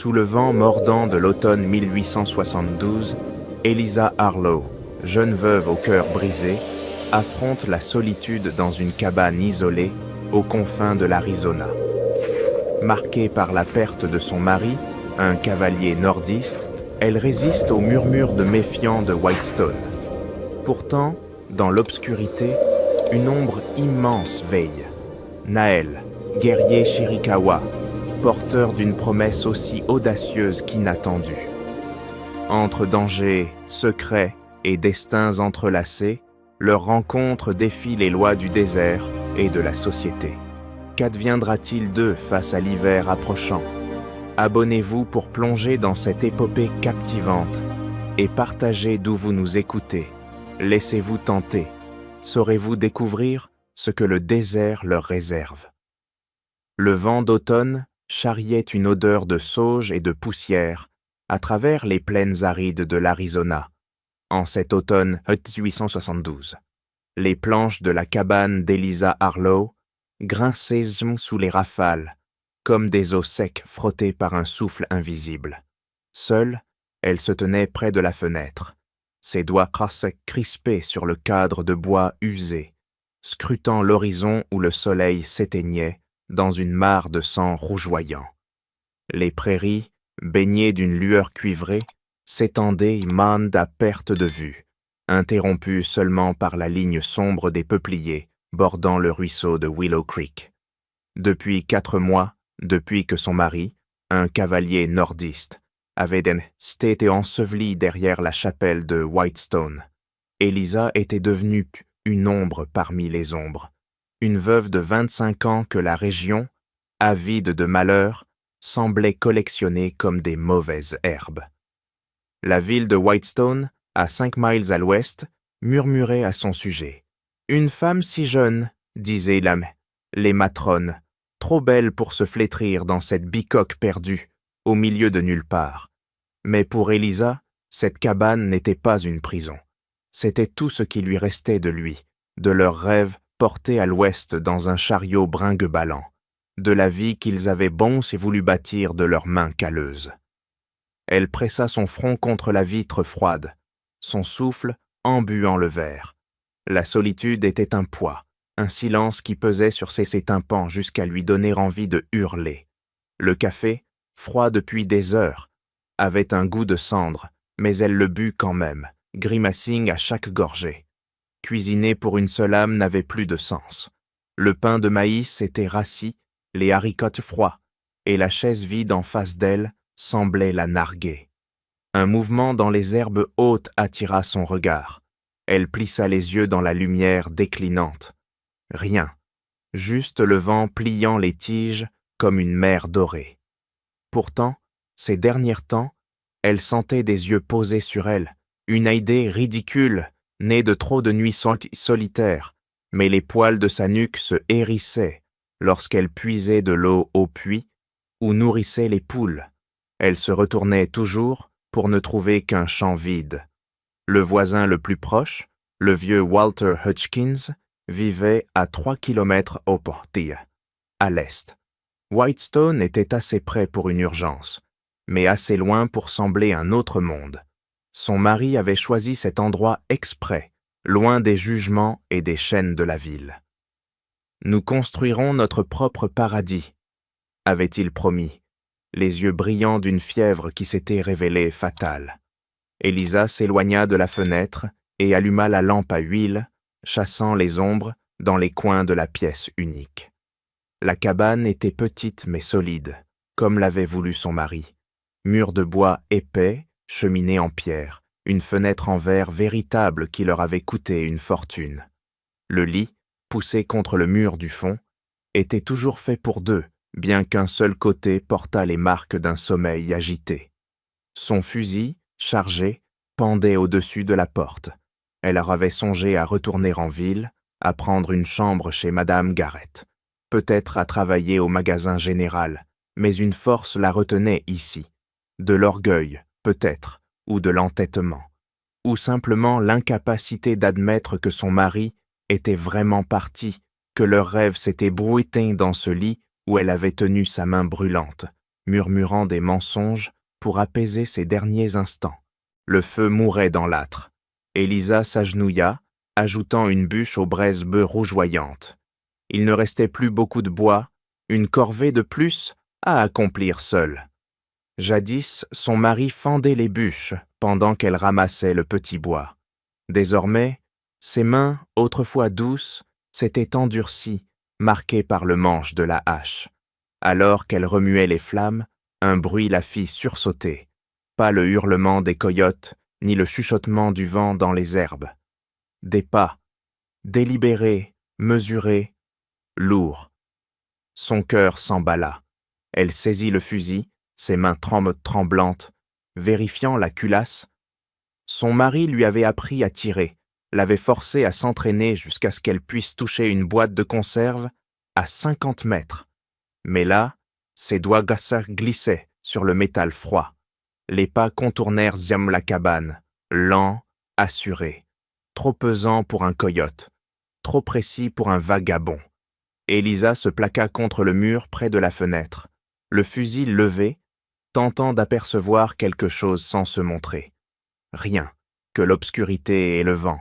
Sous le vent mordant de l'automne 1872, Eliza Harlow, jeune veuve au cœur brisé, affronte la solitude dans une cabane isolée aux confins de l'Arizona. Marquée par la perte de son mari, un cavalier nordiste, elle résiste aux murmures de méfiants de Whitestone. Pourtant, dans l'obscurité, une ombre immense veille. Naël, guerrier Chiricahua, porteur d'une promesse aussi audacieuse qu'inattendue. Entre dangers, secrets et destins entrelacés, leur rencontre défie les lois du désert et de la société. Qu'adviendra-t-il d'eux face à l'hiver approchant? Abonnez-vous pour plonger dans cette épopée captivante et partagez d'où vous nous écoutez. Laissez-vous tenter. Saurez-vous découvrir ce que le désert leur réserve? Le vent d'automne charriait une odeur de sauge et de poussière à travers les plaines arides de l'Arizona, en cet automne 1872. Les planches de la cabane d'Eliza Harlow grinçaient sous les rafales, comme des os secs frottés par un souffle invisible. Seule, elle se tenait près de la fenêtre, ses doigts crispés sur le cadre de bois usé, scrutant l'horizon où le soleil s'éteignait dans une mare de sang rougeoyant. Les prairies, baignées d'une lueur cuivrée, s'étendaient mande à perte de vue, interrompues seulement par la ligne sombre des peupliers bordant le ruisseau de Willow Creek. Depuis 4 mois, depuis que son mari, un cavalier nordiste, avait été enseveli derrière la chapelle de Whitestone, Eliza était devenue une ombre parmi les ombres, une veuve de 25 ans que la région, avide de malheur, semblait collectionner comme des mauvaises herbes. La ville de Whitestone, à 5 miles à l'ouest, murmurait à son sujet. « Une femme si jeune, disaient les matrones, trop belle pour se flétrir dans cette bicoque perdue, au milieu de nulle part. » Mais pour Eliza, cette cabane n'était pas une prison. C'était tout ce qui lui restait de lui, de leurs rêves portés à l'ouest dans un chariot bringue-ballant, de la vie qu'ils avaient bon et voulu bâtir de leurs mains calleuses. Elle pressa son front contre la vitre froide, son souffle embuant le verre. La solitude était un poids, un silence qui pesait sur ses tympans jusqu'à lui donner envie de hurler. Le café, froid depuis des heures, avait un goût de cendre, mais elle le but quand même, grimacing à chaque gorgée. Cuisiner pour une seule âme n'avait plus de sens. Le pain de maïs était rassis, les haricots froids, et la chaise vide en face d'elle semblait la narguer. Un mouvement dans les herbes hautes attira son regard. Elle plissa les yeux dans la lumière déclinante. Rien, juste le vent pliant les tiges comme une mer dorée. Pourtant, ces derniers temps, elle sentait des yeux posés sur elle, une idée ridicule, née de trop de nuits solitaires, mais les poils de sa nuque se hérissaient lorsqu'elle puisait de l'eau au puits ou nourrissait les poules. Elle se retournait toujours pour ne trouver qu'un champ vide. Le voisin le plus proche, le vieux Walter Hutchkins, vivait à 3 kilomètres au Portillo, à l'est. Whitestone était assez près pour une urgence, mais assez loin pour sembler un autre monde. Son mari avait choisi cet endroit exprès, loin des jugements et des chaînes de la ville. « Nous construirons notre propre paradis », avait-il promis, les yeux brillants d'une fièvre qui s'était révélée fatale. Eliza s'éloigna de la fenêtre et alluma la lampe à huile, chassant les ombres dans les coins de la pièce unique. La cabane était petite mais solide, comme l'avait voulu son mari. Mur de bois épais, cheminée en pierre, une fenêtre en verre véritable qui leur avait coûté une fortune. Le lit, poussé contre le mur du fond, était toujours fait pour deux, bien qu'un seul côté portât les marques d'un sommeil agité. Son fusil, chargé, pendait au-dessus de la porte. Elle leur avait songé à retourner en ville, à prendre une chambre chez Madame Garrett, peut-être à travailler au magasin général, mais une force la retenait ici. De l'orgueil, peut-être, ou de l'entêtement, ou simplement l'incapacité d'admettre que son mari était vraiment parti, que leur rêve s'était brouillé dans ce lit où elle avait tenu sa main brûlante, murmurant des mensonges pour apaiser ses derniers instants. Le feu mourait dans l'âtre. Élisa s'agenouilla, ajoutant une bûche aux braises bœufs rougeoyantes. Il ne restait plus beaucoup de bois, une corvée de plus à accomplir seule. Jadis, son mari fendait les bûches pendant qu'elle ramassait le petit bois. Désormais, ses mains, autrefois douces, s'étaient endurcies, marquées par le manche de la hache. Alors qu'elle remuait les flammes, un bruit la fit sursauter. Pas le hurlement des coyotes, ni le chuchotement du vent dans les herbes. Des pas, délibérés, mesurés, lourds. Son cœur s'emballa. Elle saisit le fusil, ses mains tremblantes, vérifiant la culasse. Son mari lui avait appris à tirer, l'avait forcée à s'entraîner jusqu'à ce qu'elle puisse toucher une boîte de conserve à 50 mètres. Mais là, ses doigts glissaient sur le métal froid. Les pas contournèrent la cabane, lents, assurés, trop pesants pour un coyote, trop précis pour un vagabond. Élisa se plaqua contre le mur près de la fenêtre, le fusil levé, tentant d'apercevoir quelque chose sans se montrer. Rien, que l'obscurité et le vent.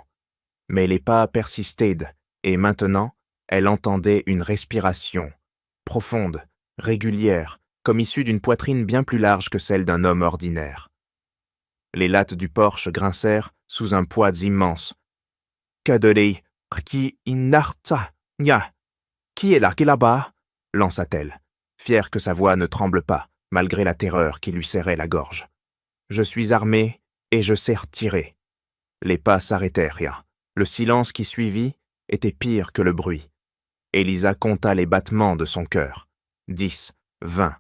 Mais les pas persistaient, et maintenant, elle entendait une respiration, profonde, régulière, comme issue d'une poitrine bien plus large que celle d'un homme ordinaire. Les lattes du porche grincèrent sous un poids immense. « Kadeli, qui inarta, nya. Qui est là-bas » lança-t-elle, fière que sa voix ne tremble pas, malgré la terreur qui lui serrait la gorge. « Je suis armée et je sais tirer. » Les pas s'arrêtèrent, nya. Le silence qui suivit était pire que le bruit. Élisa compta les battements de son cœur. 10, 20.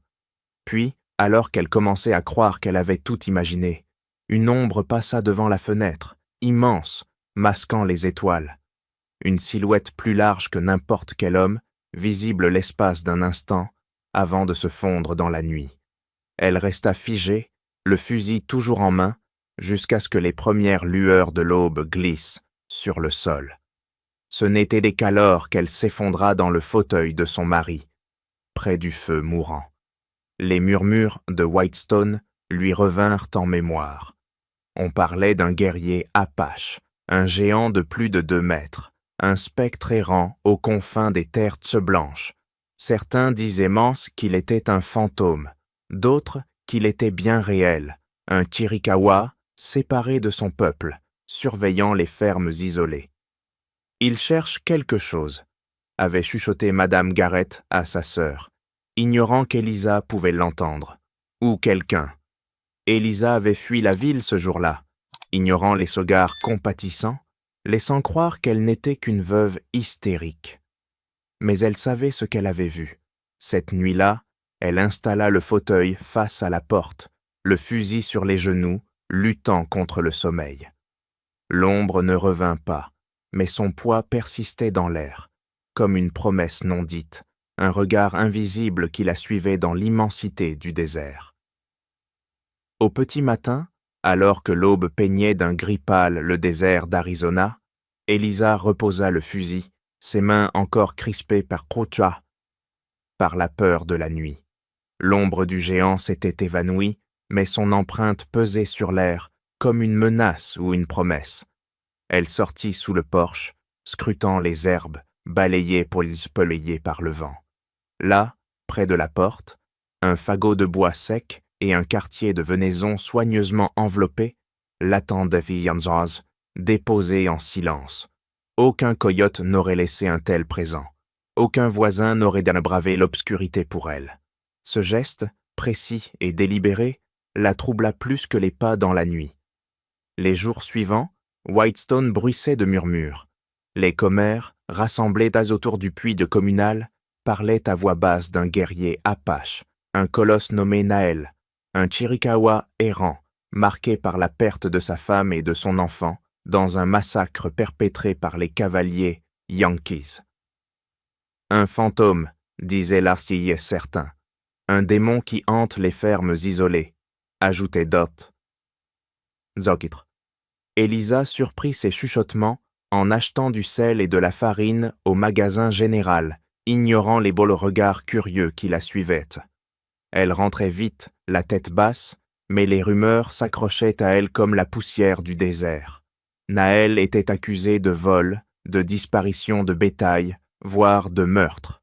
Puis, alors qu'elle commençait à croire qu'elle avait tout imaginé, une ombre passa devant la fenêtre, immense, masquant les étoiles. Une silhouette plus large que n'importe quel homme, visible l'espace d'un instant, avant de se fondre dans la nuit. Elle resta figée, le fusil toujours en main, jusqu'à ce que les premières lueurs de l'aube glissent sur le sol. Ce n'était qu'alors qu'elle s'effondra dans le fauteuil de son mari, près du feu mourant. Les murmures de Whitestone lui revinrent en mémoire. On parlait d'un guerrier apache, un géant de plus de 2 mètres, un spectre errant aux confins des terres blanches. Certains disaient qu'il était un fantôme, d'autres qu'il était bien réel, un Chiricahua séparé de son peuple, surveillant les fermes isolées. « Il cherche quelque chose », avait chuchoté Madame Garrett à sa sœur, ignorant qu'Élisa pouvait l'entendre, ou quelqu'un. Élisa avait fui la ville ce jour-là, ignorant les regards compatissants, laissant croire qu'elle n'était qu'une veuve hystérique. Mais elle savait ce qu'elle avait vu. Cette nuit-là, elle installa le fauteuil face à la porte, le fusil sur les genoux, luttant contre le sommeil. L'ombre ne revint pas, mais son poids persistait dans l'air, comme une promesse non dite, un regard invisible qui la suivait dans l'immensité du désert. Au petit matin, alors que l'aube peignait d'un gris pâle le désert d'Arizona, Élisa reposa le fusil, ses mains encore crispées par la peur de la nuit. L'ombre du géant s'était évanouie, mais son empreinte pesait sur l'air comme une menace ou une promesse. Elle sortit sous le porche, scrutant les herbes, balayées par le vent. Là, près de la porte, un fagot de bois sec et un quartier de venaison soigneusement enveloppé l'attendaient déposés en silence. Aucun coyote n'aurait laissé un tel présent. Aucun voisin n'aurait bravé l'obscurité pour elle. Ce geste, précis et délibéré, la troubla plus que les pas dans la nuit. Les jours suivants, Whitestone bruissait de murmures. Les commères, rassemblés autour du puits de communal, parlaient à voix basse d'un guerrier apache, un colosse nommé Naël, un Chiricahua errant, marqué par la perte de sa femme et de son enfant dans un massacre perpétré par les cavaliers Yankees. Un fantôme, disait l'artilleur certain, un démon qui hante les fermes isolées, ajoutait Dot. Zokitr. Élisa surprit ces chuchotements en achetant du sel et de la farine au magasin général, ignorant les beaux regards curieux qui la suivaient. Elle rentrait vite, la tête basse, mais les rumeurs s'accrochaient à elle comme la poussière du désert. Nahel était accusée de vol, de disparition de bétail, voire de meurtre.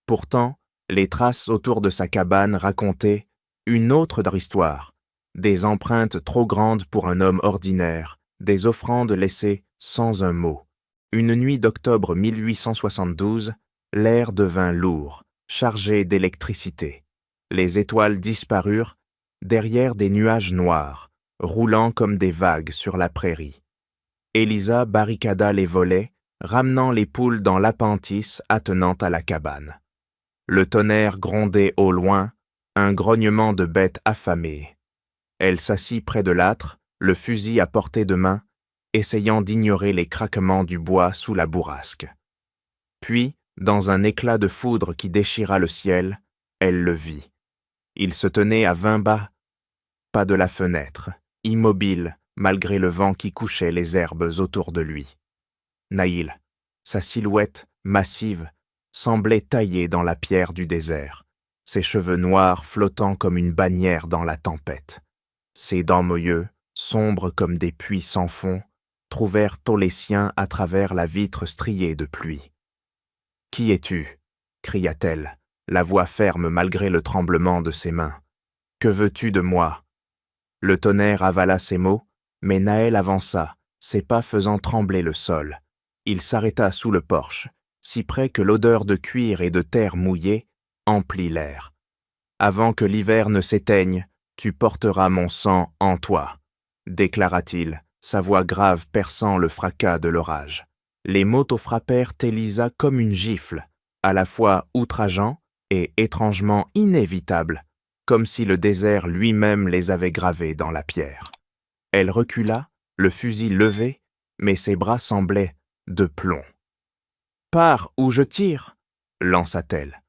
Pourtant, les traces autour de sa cabane racontaient une autre histoire, des empreintes trop grandes pour un homme ordinaire, des offrandes laissées sans un mot. Une nuit d'octobre 1872, l'air devint lourd, chargé d'électricité. Les étoiles disparurent derrière des nuages noirs, roulant comme des vagues sur la prairie. Élisa barricada les volets, ramenant les poules dans l'appentis attenant à la cabane. Le tonnerre grondait au loin, un grognement de bête affamée. Elle s'assit près de l'âtre, le fusil à portée de main, essayant d'ignorer les craquements du bois sous la bourrasque. Puis, dans un éclat de foudre qui déchira le ciel, elle le vit. Il se tenait à 20 pas de la fenêtre, immobile malgré le vent qui couchait les herbes autour de lui. Nahel, sa silhouette massive, semblait taillée dans la pierre du désert, ses cheveux noirs flottant comme une bannière dans la tempête. Ses dents moyeux, sombres comme des puits sans fond, trouvèrent les siens à travers la vitre striée de pluie. « Qui es-tu » cria-t-elle, la voix ferme malgré le tremblement de ses mains. « Que veux-tu de moi » Le tonnerre avala ses mots, mais Nahel avança, ses pas faisant trembler le sol. Il s'arrêta sous le porche, si près que l'odeur de cuir et de terre mouillée emplit l'air. « Avant que l'hiver ne s'éteigne, tu porteras mon sang en toi » déclara-t-il, sa voix grave perçant le fracas de l'orage. Les mots frappèrent Élisa comme une gifle, à la fois outrageant et étrangement inévitable, comme si le désert lui-même les avait gravés dans la pierre. Elle recula, le fusil levé, mais ses bras semblaient de plomb. « Pars ou je tire » lança-t-elle.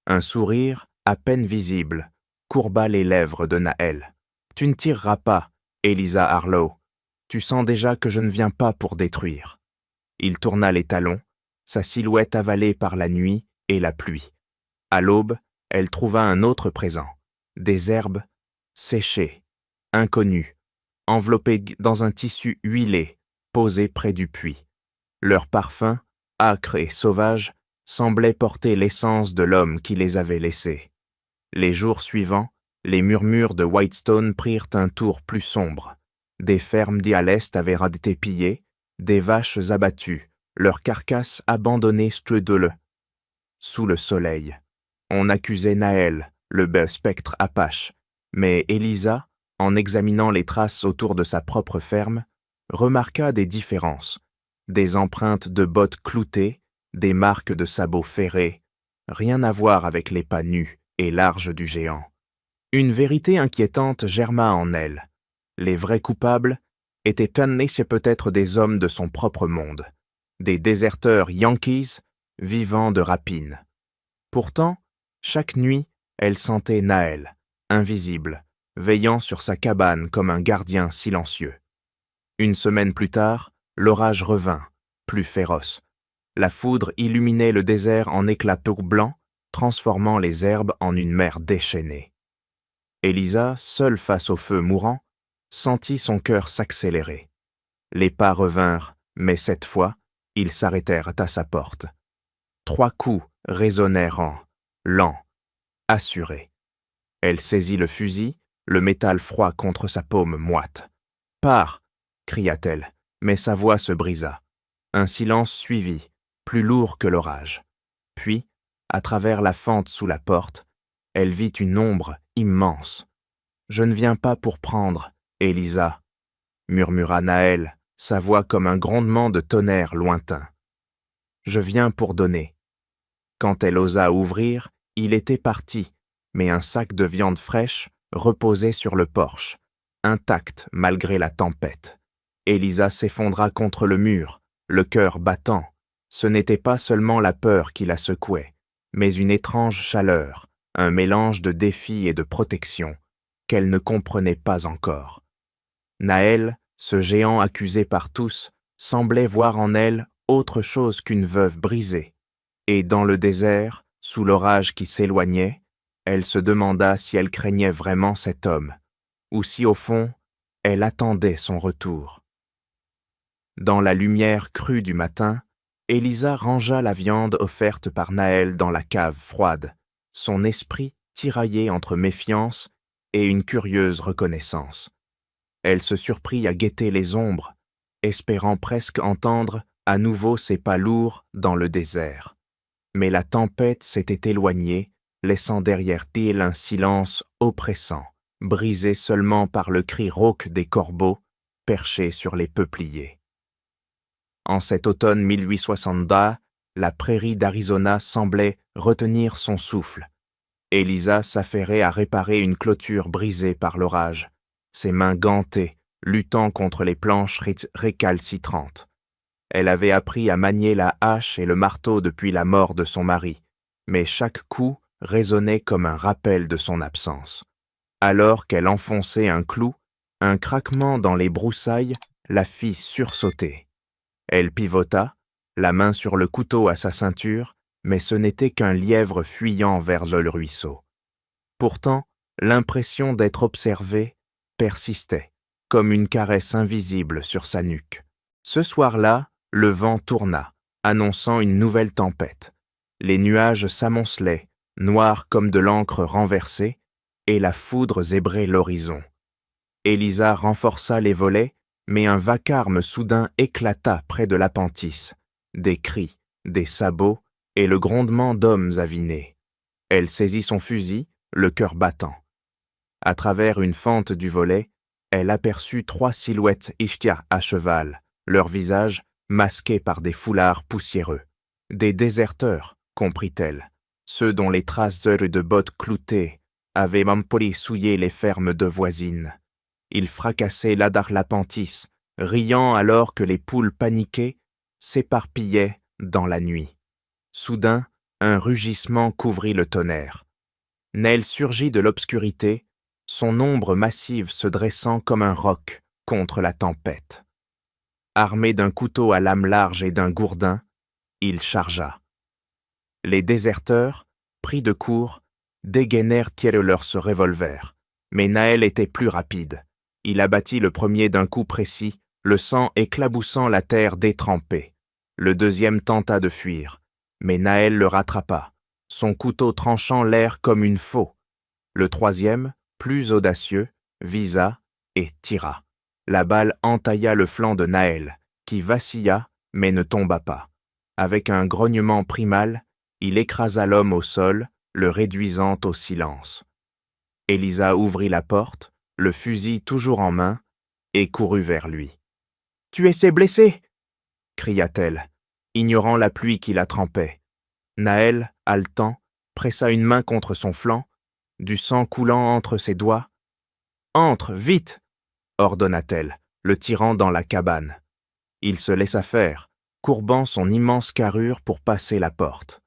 Un sourire, à peine visible, courba les lèvres de Nahel. « Tu ne tireras pas, Élisa Harlow. Tu sens déjà que je ne viens pas pour détruire. » Il tourna les talons, sa silhouette avalée par la nuit et la pluie. À l'aube, elle trouva un autre présent. Des herbes séchées, inconnues, enveloppées dans un tissu huilé, posé près du puits. Leur parfum, âcre et sauvage, semblait porter l'essence de l'homme qui les avait laissés. Les jours suivants, les murmures de Whitestone prirent un tour plus sombre. Des fermes à l'est avaient été pillées, des vaches abattues, leurs carcasses abandonnées sous le soleil. On accusait Nahel, le bel spectre apache, mais Élisa, en examinant les traces autour de sa propre ferme, remarqua des différences, des empreintes de bottes cloutées, des marques de sabots ferrés, rien à voir avec les pas nus et larges du géant. Une vérité inquiétante germa en elle. Les vrais coupables étaient peut-être des hommes de son propre monde, des déserteurs Yankees vivant de rapine. Pourtant, chaque nuit, elle sentait Nahel, invisible, veillant sur sa cabane comme un gardien silencieux. Une semaine plus tard, l'orage revint, plus féroce. La foudre illuminait le désert en éclats blancs, transformant les herbes en une mer déchaînée. Élisa, seule face au feu mourant, sentit son cœur s'accélérer. Les pas revinrent, mais cette fois, ils s'arrêtèrent à sa porte. 3 coups résonnèrent lents, assurés. Elle saisit le fusil, le métal froid contre sa paume moite. « Pars !» cria-t-elle, mais sa voix se brisa. Un silence suivit, plus lourd que l'orage. Puis, à travers la fente sous la porte, elle vit une ombre immense. « Je ne viens pas pour prendre, Élisa » murmura Nahel, sa voix comme un grondement de tonnerre lointain. « Je viens pour donner. » Quand elle osa ouvrir, il était parti, mais un sac de viande fraîche reposait sur le porche, intact malgré la tempête. Élisa s'effondra contre le mur, le cœur battant. Ce n'était pas seulement la peur qui la secouait, mais une étrange chaleur, un mélange de défi et de protection, qu'elle ne comprenait pas encore. Nahel, ce géant accusé par tous, semblait voir en elle autre chose qu'une veuve brisée. Et dans le désert, sous l'orage qui s'éloignait, Elle se demanda si elle craignait vraiment cet homme, ou si au fond, elle attendait son retour. Dans la lumière crue du matin, Élisa rangea la viande offerte par Naël dans la cave froide, son esprit tiraillé entre méfiance et une curieuse reconnaissance. Elle se surprit à guetter les ombres, espérant presque entendre à nouveau ses pas lourds dans le désert. Mais la tempête s'était éloignée, laissant derrière elle un silence oppressant, brisé seulement par le cri rauque des corbeaux perchés sur les peupliers. En cet automne 1862, la prairie d'Arizona semblait retenir son souffle. Élisa s'affairait à réparer une clôture brisée par l'orage, ses mains gantées, luttant contre les planches récalcitrantes. Elle avait appris à manier la hache et le marteau depuis la mort de son mari, mais chaque coup résonnait comme un rappel de son absence. Alors qu'elle enfonçait un clou, un craquement dans les broussailles la fit sursauter. Elle pivota, la main sur le couteau à sa ceinture, mais ce n'était qu'un lièvre fuyant vers le ruisseau. Pourtant, l'impression d'être observée persistait, comme une caresse invisible sur sa nuque. Ce soir-là, le vent tourna, annonçant une nouvelle tempête. Les nuages s'amoncelaient, noirs comme de l'encre renversée, et la foudre zébrait l'horizon. Élisa renforça les volets, mais un vacarme soudain éclata près de l'appentis. Des cris, des sabots et le grondement d'hommes avinés. Elle saisit son fusil, le cœur battant. À travers une fente du volet, elle aperçut 3 silhouettes ishtia à cheval, leurs visages masqués par des foulards poussiéreux. Des déserteurs, comprit-elle, ceux dont les traces de bottes cloutées avaient mampoli souillé les fermes de voisines. Ils fracassaient l'appentis, riant alors que les poules paniquées s'éparpillaient dans la nuit. Soudain, un rugissement couvrit le tonnerre. Nell surgit de l'obscurité, son ombre massive se dressant comme un roc contre la tempête. Armé d'un couteau à lame large et d'un gourdin, il chargea. Les déserteurs, pris de court, dégainèrent leurs revolvers, mais Naël était plus rapide. Il abattit le premier d'un coup précis, le sang éclaboussant la terre détrempée. Le deuxième tenta de fuir, mais Naël le rattrapa, son couteau tranchant l'air comme une faux. Le troisième, plus audacieux, visa et tira. La balle entailla le flanc de Naël, qui vacilla mais ne tomba pas. Avec un grognement primal, il écrasa l'homme au sol, le réduisant au silence. Élisa ouvrit la porte, le fusil toujours en main, et courut vers lui. « Tu es blessé !» cria-t-elle, ignorant la pluie qui la trempait. Naël, haletant, pressa une main contre son flanc, du sang coulant entre ses doigts. « Entre, vite !» ordonna-t-elle, le tirant dans la cabane. Il se laissa faire, courbant son immense carrure pour passer la porte.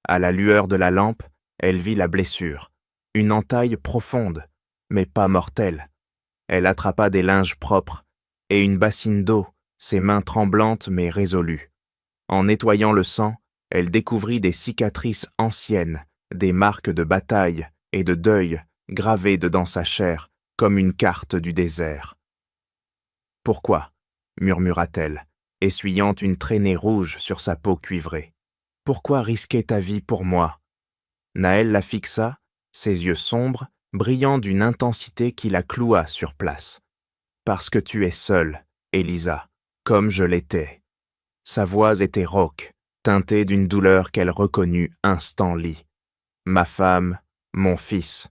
À la lueur de la lampe, elle vit la blessure, une entaille profonde, mais pas mortelle. Elle attrapa des linges propres et une bassine d'eau, ses mains tremblantes mais résolues. En nettoyant le sang, elle découvrit des cicatrices anciennes, des marques de bataille et de deuil gravées dedans sa chair comme une carte du désert. « Pourquoi ?» murmura-t-elle, essuyant une traînée rouge sur sa peau cuivrée. « Pourquoi risquer ta vie pour moi ?» Naël la fixa, ses yeux sombres, brillant d'une intensité qui la cloua sur place. « Parce que tu es seule, Élisa, comme je l'étais. » Sa voix était rauque, teintée d'une douleur qu'elle reconnut instant-lit. « Ma femme, mon fils,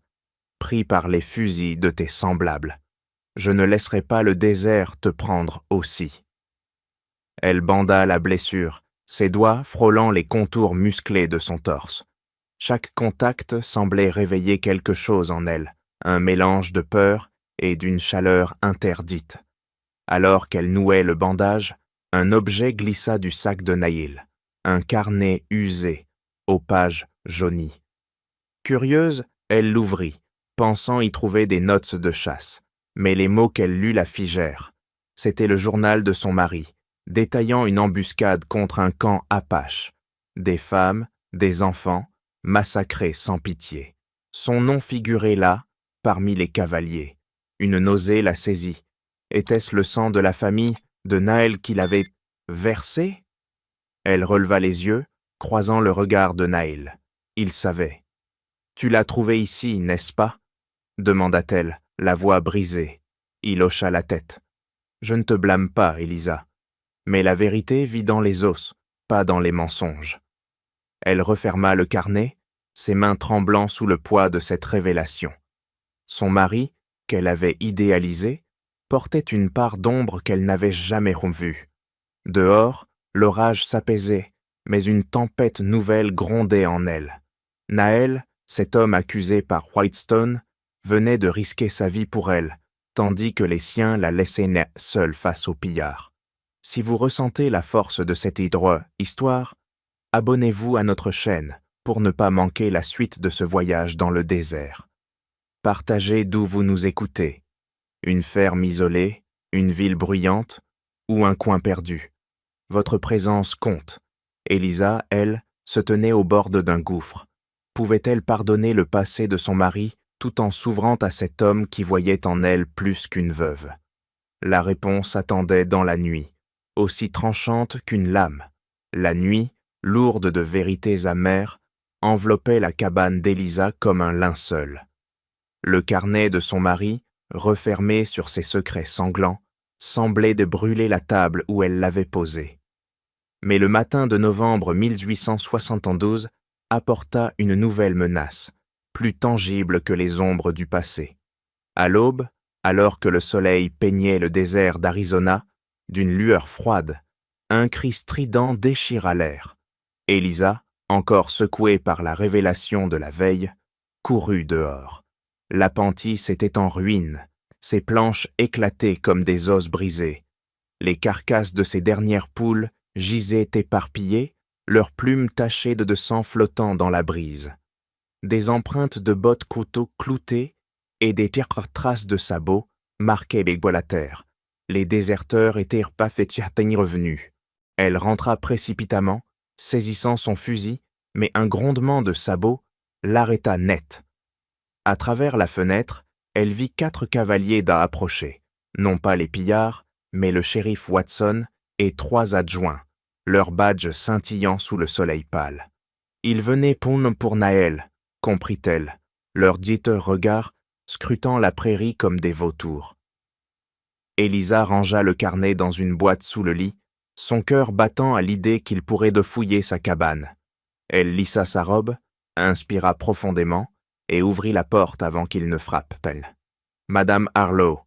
pris par les fusils de tes semblables. Je ne laisserai pas le désert te prendre aussi. » Elle banda la blessure, ses doigts frôlant les contours musclés de son torse. Chaque contact semblait réveiller quelque chose en elle, un mélange de peur et d'une chaleur interdite. Alors qu'elle nouait le bandage, un objet glissa du sac de Naïl, un carnet usé, aux pages jaunies. Curieuse, elle l'ouvrit, pensant y trouver des notes de chasse, mais les mots qu'elle lut la figèrent. C'était le journal de son mari, détaillant une embuscade contre un camp apache. Des femmes, des enfants, massacrés sans pitié. Son nom figurait là, parmi les cavaliers. Une nausée la saisit. Était-ce le sang de la famille de Naël qui l'avait versé? Elle releva les yeux, croisant le regard de Naël. Il savait. « Tu l'as trouvé ici, n'est-ce pas ?» demanda-t-elle, la voix brisée. Il hocha la tête. « Je ne te blâme pas, Elisa. Mais la vérité vit dans les os, pas dans les mensonges. » Elle referma le carnet, ses mains tremblant sous le poids de cette révélation. Son mari, qu'elle avait idéalisé, portait une part d'ombre qu'elle n'avait jamais vue. Dehors, l'orage s'apaisait, mais une tempête nouvelle grondait en elle. Naël, cet homme accusé par Whitestone, venait de risquer sa vie pour elle, tandis que les siens la laissaient seule face aux pillards. Si vous ressentez la force de cette histoire, abonnez-vous à notre chaîne pour ne pas manquer la suite de ce voyage dans le désert. Partagez d'où vous nous écoutez. Une ferme isolée, une ville bruyante ou un coin perdu. Votre présence compte. Elisa, elle, se tenait au bord d'un gouffre. Pouvait-elle pardonner le passé de son mari tout en s'ouvrant à cet homme qui voyait en elle plus qu'une veuve? La réponse attendait dans la nuit, aussi tranchante qu'une lame. La nuit, lourde de vérités amères, enveloppait la cabane d'Elisa comme un linceul. Le carnet de son mari, refermé sur ses secrets sanglants, semblait de brûler la table où elle l'avait posé. Mais le matin de novembre 1872 apporta une nouvelle menace, plus tangible que les ombres du passé. À l'aube, alors que le soleil peignait le désert d'Arizona, d'une lueur froide, un cri strident déchira l'air. Elisa, encore secouée par la révélation de la veille, courut dehors. L'appentis était en ruine, ses planches éclatées comme des os brisés. Les carcasses de ses dernières poules gisaient éparpillées, leurs plumes tachées de sang flottant dans la brise. Des empreintes de bottes couteaux cloutées et des traces de sabots marquaient la terre. Les déserteurs étaient revenus. Elle rentra précipitamment, saisissant son fusil, mais un grondement de sabots l'arrêta net. À travers la fenêtre, elle vit 4 cavaliers approcher, non pas les pillards, mais le shérif Watson et 3 adjoints, leurs badges scintillant sous le soleil pâle. Ils venaient pour Naël, comprit-elle, leur dieteux regard scrutant la prairie comme des vautours. Elisa rangea le carnet dans une boîte sous le lit, son cœur battant à l'idée qu'il pourrait fouiller sa cabane. Elle lissa sa robe, inspira profondément et ouvrit la porte avant qu'il ne frappe. « Madame Harlow, »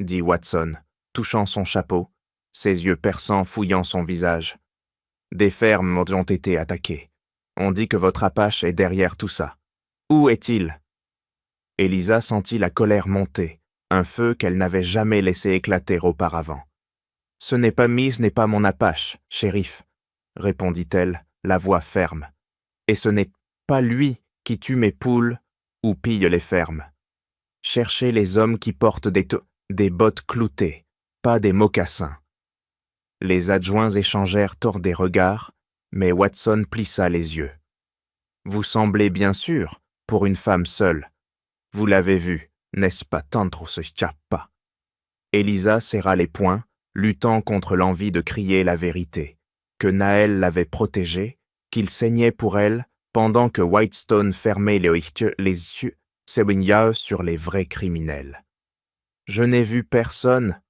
dit Watson, touchant son chapeau, ses yeux perçants fouillant son visage. « Des fermes ont été attaquées. On dit que votre apache est derrière tout ça. Où est-il » Elisa sentit la colère monter, un feu qu'elle n'avait jamais laissé éclater auparavant. « Ce n'est pas mon apache, shérif, » répondit-elle, la voix ferme. « Et ce n'est pas lui qui tue mes poules ou pille les fermes. Cherchez les hommes qui portent des bottes cloutées, pas des mocassins. » Les adjoints échangèrent des regards, mais Watson plissa les yeux. « Vous semblez bien sûr, pour une femme seule. Vous l'avez vu, n'est-ce pas, tantro se chappa ?» Elisa serra les poings, luttant contre l'envie de crier la vérité, que Naël l'avait protégée, qu'il saignait pour elle, pendant que Whitestone fermait les yeux sur les vrais criminels. « Je n'ai vu personne, »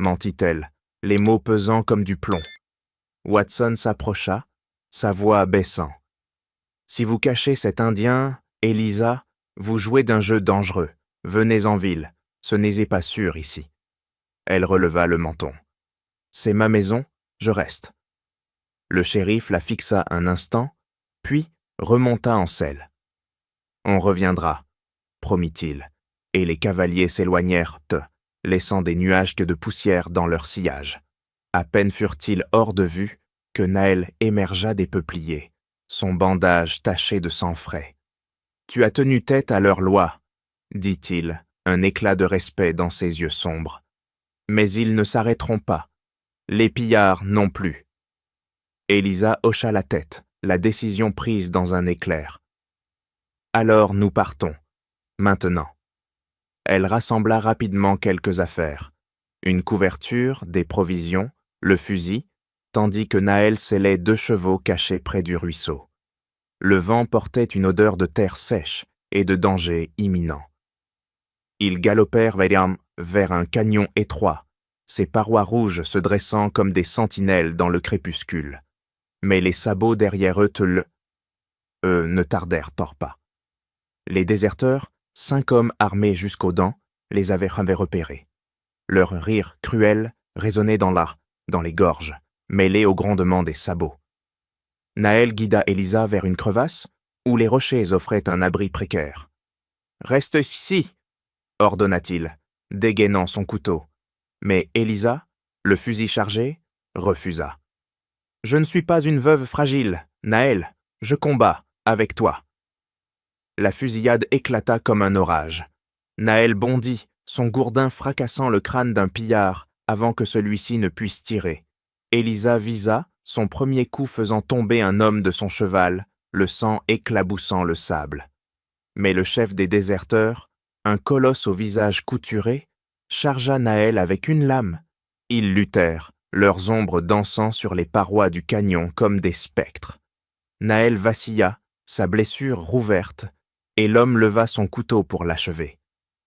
mentit-elle, les mots pesant comme du plomb. Watson s'approcha, sa voix baissant. « Si vous cachez cet Indien, Elisa, vous jouez d'un jeu dangereux. Venez en ville, ce n'est pas sûr ici. » Elle releva le menton. « C'est ma maison, je reste. » Le shérif la fixa un instant, puis remonta en selle. « On reviendra, » promit-il, et les cavaliers s'éloignèrent, laissant des nuages de poussière dans leur sillage. À peine furent-ils hors de vue que Naël émergea des peupliers, son bandage taché de sang frais. « Tu as tenu tête à leur loi, » dit-il, un éclat de respect dans ses yeux sombres. « Mais ils ne s'arrêteront pas. Les pillards non plus. » Elisa hocha la tête, la décision prise dans un éclair. « Alors nous partons, Maintenant. Elle rassembla rapidement quelques affaires. Une couverture, des provisions, le fusil, tandis que Naël sellait 2 chevaux cachés près du ruisseau. Le vent portait une odeur de terre sèche et de danger imminent. Ils galopèrent vers un canyon étroit, ses parois rouges se dressant comme des sentinelles dans le crépuscule. Mais les sabots derrière eux ne tardèrent pas. Les déserteurs, 5 hommes armés jusqu'aux dents, les avaient repérés. Leur rire cruel résonnait dans les gorges, mêlé au grondement des sabots. Naël guida Élisa vers une crevasse où les rochers offraient un abri précaire. « Reste ici !» ordonna-t-il, dégainant son couteau. Mais Élisa, le fusil chargé, refusa. « Je ne suis pas une veuve fragile, Naël, je combats avec toi. » La fusillade éclata comme un orage. Naël bondit, son gourdin fracassant le crâne d'un pillard avant que celui-ci ne puisse tirer. Élisa visa, son premier coup faisant tomber un homme de son cheval, le sang éclaboussant le sable. Mais le chef des déserteurs, un colosse au visage couturé, chargea Naël avec une lame. Ils luttèrent, leurs ombres dansant sur les parois du canyon comme des spectres. Naël vacilla, sa blessure rouverte, et l'homme leva son couteau pour l'achever.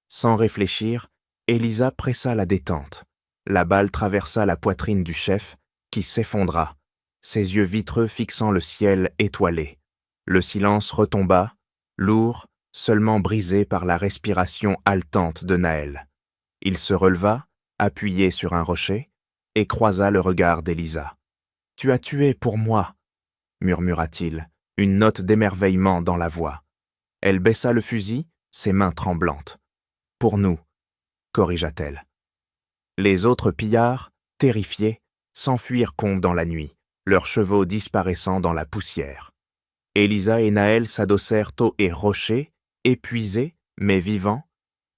Sans réfléchir, Élisa pressa la détente. La balle traversa la poitrine du chef, qui s'effondra, ses yeux vitreux fixant le ciel étoilé. Le silence retomba, lourd, seulement brisé par la respiration haletante de Naël. Il se releva, appuyé sur un rocher, et croisa le regard d'Élisa. « Tu as tué pour moi !» murmura-t-il, une note d'émerveillement dans la voix. Elle baissa le fusil, ses mains tremblantes. « Pour nous !» corrigea-t-elle. Les autres pillards, terrifiés, s'enfuirent dans la nuit, leurs chevaux disparaissant dans la poussière. Élisa et Naël s'adossèrent aux rochers, épuisés, mais vivants.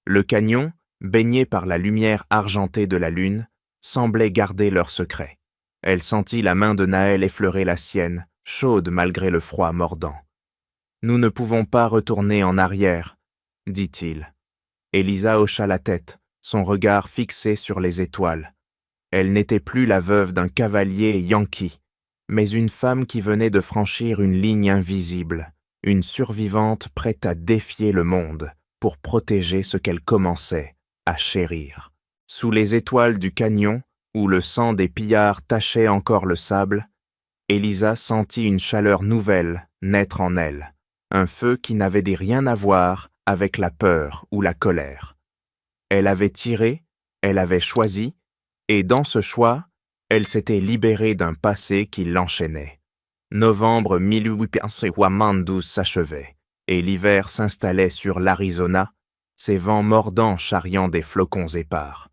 Le canyon, baigné par la lumière argentée de la lune, semblait garder leur secret. Elle sentit la main de Naël effleurer la sienne, chaude malgré le froid mordant. « Nous ne pouvons pas retourner en arrière, » dit-il. Élisa hocha la tête, son regard fixé sur les étoiles. Elle n'était plus la veuve d'un cavalier yankee, mais une femme qui venait de franchir une ligne invisible, une survivante prête à défier le monde pour protéger ce qu'elle commençait à chérir. Sous les étoiles du canyon, où le sang des pillards tachait encore le sable, Élisa sentit une chaleur nouvelle naître en elle, un feu qui n'avait rien à voir avec la peur ou la colère. Elle avait tiré, elle avait choisi, et dans ce choix, elle s'était libérée d'un passé qui l'enchaînait. Novembre 1892 s'achevait, et l'hiver s'installait sur l'Arizona, ses vents mordants charriant des flocons épars.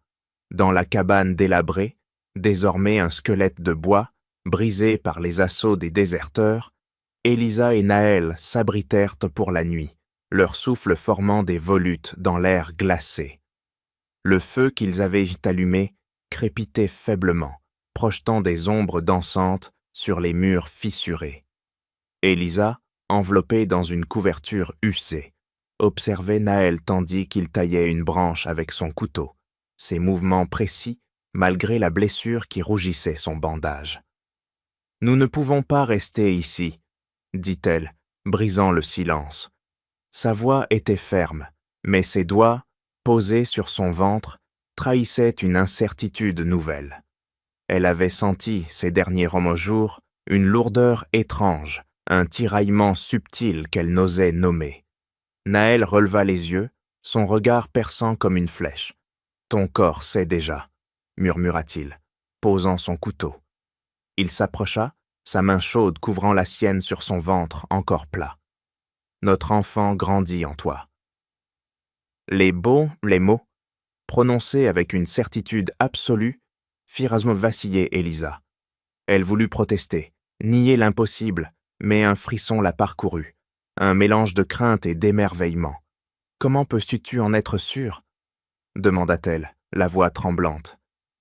Dans la cabane délabrée, désormais un squelette de bois, brisé par les assauts des déserteurs, Élisa et Naël s'abritèrent pour la nuit, leur souffle formant des volutes dans l'air glacé. Le feu qu'ils avaient allumé crépitait faiblement, projetant des ombres dansantes sur les murs fissurés. Élisa, enveloppée dans une couverture usée, observait Naël tandis qu'il taillait une branche avec son couteau, ses mouvements précis malgré la blessure qui rougissait son bandage. « Nous ne pouvons pas rester ici, » dit-elle, brisant le silence. Sa voix était ferme, mais ses doigts, posés sur son ventre, trahissaient une incertitude nouvelle. Elle avait senti, ces derniers jours, une lourdeur étrange, un tiraillement subtil qu'elle n'osait nommer. Naël releva les yeux, son regard perçant comme une flèche. « Ton corps sait déjà », murmura-t-il, posant son couteau. Il s'approcha, sa main chaude couvrant la sienne sur son ventre encore plat. « Notre enfant grandit en toi. » Les mots, prononcés avec une certitude absolue, firent vaciller Élisa. Elle voulut protester, nier l'impossible, mais un frisson la parcourut, un mélange de crainte et d'émerveillement. « Comment peux-tu en être sûre ?» demanda-t-elle, la voix tremblante.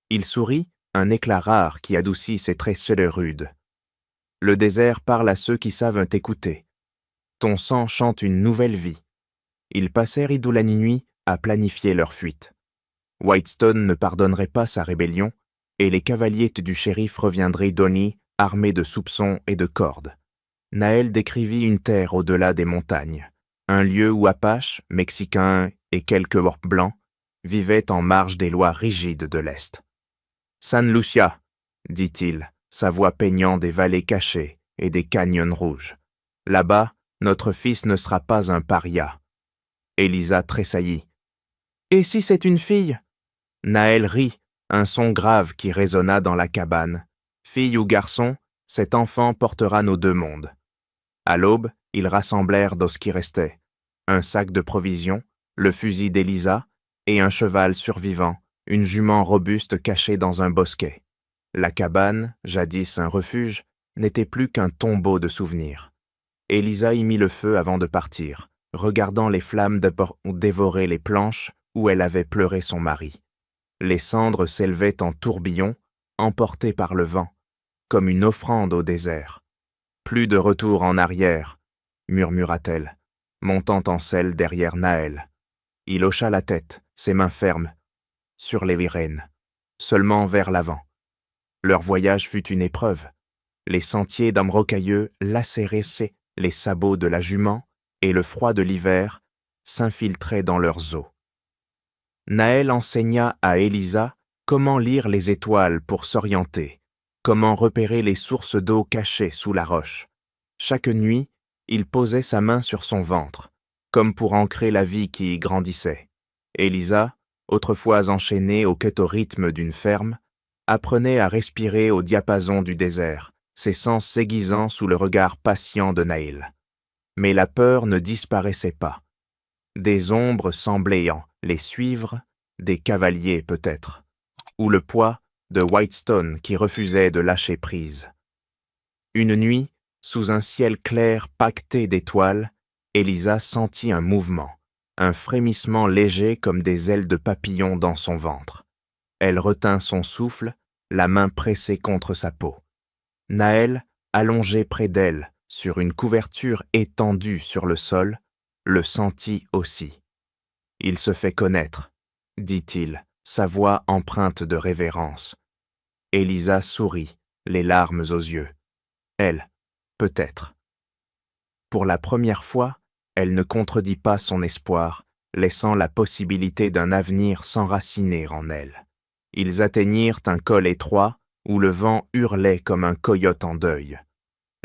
Il sourit, un éclat rare qui adoucit ses traits rudes. « Le désert parle à ceux qui savent t'écouter. Ton sang chante une nouvelle vie. » Ils passèrent la nuit à planifier leur fuite. Whitestone ne pardonnerait pas sa rébellion, et les cavaliers du shérif reviendraient d'Oni armés de soupçons et de cordes. Naël décrivit une terre au-delà des montagnes, un lieu où Apaches, Mexicains et quelques Blancs vivaient en marge des lois rigides de l'Est. « San Lucia », dit-il, sa voix peignant des vallées cachées et des canyons rouges. « Là-bas, notre fils ne sera pas un paria. » Elisa tressaillit. « Et si c'est une fille ?» Naël rit, un son grave qui résonna dans la cabane. « Fille ou garçon, cet enfant portera nos deux mondes. » À l'aube, ils rassemblèrent ce qui restait, un sac de provisions, le fusil d'Elisa et un cheval survivant, une jument robuste cachée dans un bosquet. La cabane, jadis un refuge, n'était plus qu'un tombeau de souvenirs. Elisa y mit le feu avant de partir, regardant les flammes dévorer les planches où elle avait pleuré son mari. Les cendres s'élevaient en tourbillons, emportées par le vent, comme une offrande au désert. « Plus de retour en arrière », murmura-t-elle, montant en selle derrière Naël. Il hocha la tête, ses mains fermes, sur les rênes, seulement vers l'avant. Leur voyage fut une épreuve. Les sentiers d'hommes rocailleux lacéraient les sabots de la jument et le froid de l'hiver s'infiltrait dans leurs os. Naël enseigna à Elisa comment lire les étoiles pour s'orienter, comment repérer les sources d'eau cachées sous la roche. Chaque nuit, il posait sa main sur son ventre, comme pour ancrer la vie qui y grandissait. Elisa, autrefois enchaînée au rythme d'une ferme, apprenait à respirer au diapason du désert, ses sens s'aiguisant sous le regard patient de Naël. Mais la peur ne disparaissait pas. Des ombres semblaient les suivre, des cavaliers peut-être, ou le poids de Whitestone qui refusait de lâcher prise. Une nuit, sous un ciel clair pacté d'étoiles, Elisa sentit un mouvement, un frémissement léger comme des ailes de papillon dans son ventre. Elle retint son souffle, la main pressée contre sa peau. Naël, allongé près d'elle, sur une couverture étendue sur le sol, le sentit aussi. « Il se fait connaître », dit-il, sa voix empreinte de révérence. Elisa sourit, les larmes aux yeux. Elle, peut-être. Pour la première fois, elle ne contredit pas son espoir, laissant la possibilité d'un avenir s'enraciner en elle. Ils atteignirent un col étroit où le vent hurlait comme un coyote en deuil.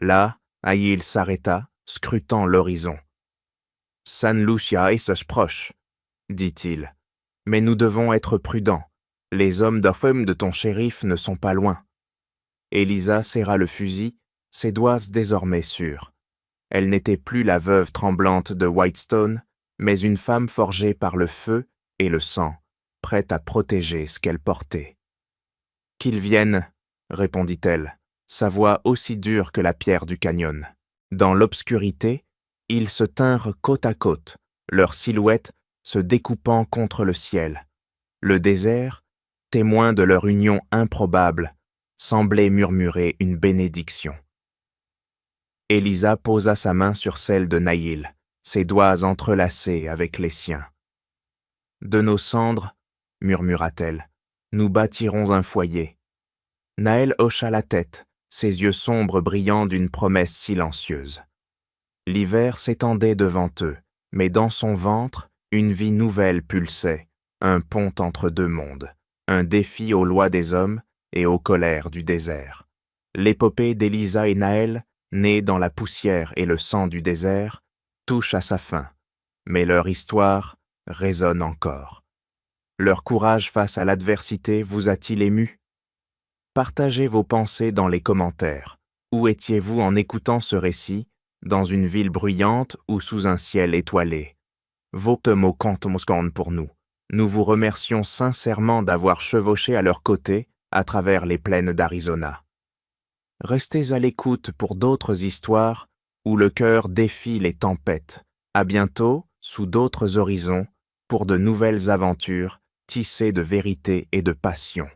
Là, Aïl s'arrêta, scrutant l'horizon. « San Lucia est proche, » dit-il. « Mais nous devons être prudents. Les hommes d'Orphum de ton shérif ne sont pas loin. » Elisa serra le fusil, ses doigts désormais sûrs. Elle n'était plus la veuve tremblante de Whitestone, mais une femme forgée par le feu et le sang, prête à protéger ce qu'elle portait. « Qu'ils viennent, » répondit-elle, sa voix aussi dure que la pierre du canyon. Dans l'obscurité, ils se tinrent côte à côte, leurs silhouettes se découpant contre le ciel. Le désert, témoin de leur union improbable, semblait murmurer une bénédiction. Elisa posa sa main sur celle de Naïl, ses doigts entrelacés avec les siens. « De nos cendres, » murmura-t-elle, « nous bâtirons un foyer. » Naël hocha la tête, ses yeux sombres brillant d'une promesse silencieuse. L'hiver s'étendait devant eux, mais dans son ventre, une vie nouvelle pulsait, un pont entre deux mondes, un défi aux lois des hommes et aux colères du désert. L'épopée d'Elisa et Naël, née dans la poussière et le sang du désert, touche à sa fin, mais leur histoire résonne encore. Leur courage face à l'adversité vous a-t-il ému? Partagez vos pensées dans les commentaires. Où étiez-vous en écoutant ce récit, dans une ville bruyante ou sous un ciel étoilé? Vote mot compte pour nous. Nous vous remercions sincèrement d'avoir chevauché à leur côté à travers les plaines d'Arizona. Restez à l'écoute pour d'autres histoires où le cœur défie les tempêtes. À bientôt, sous d'autres horizons, pour de nouvelles aventures tissées de vérité et de passion.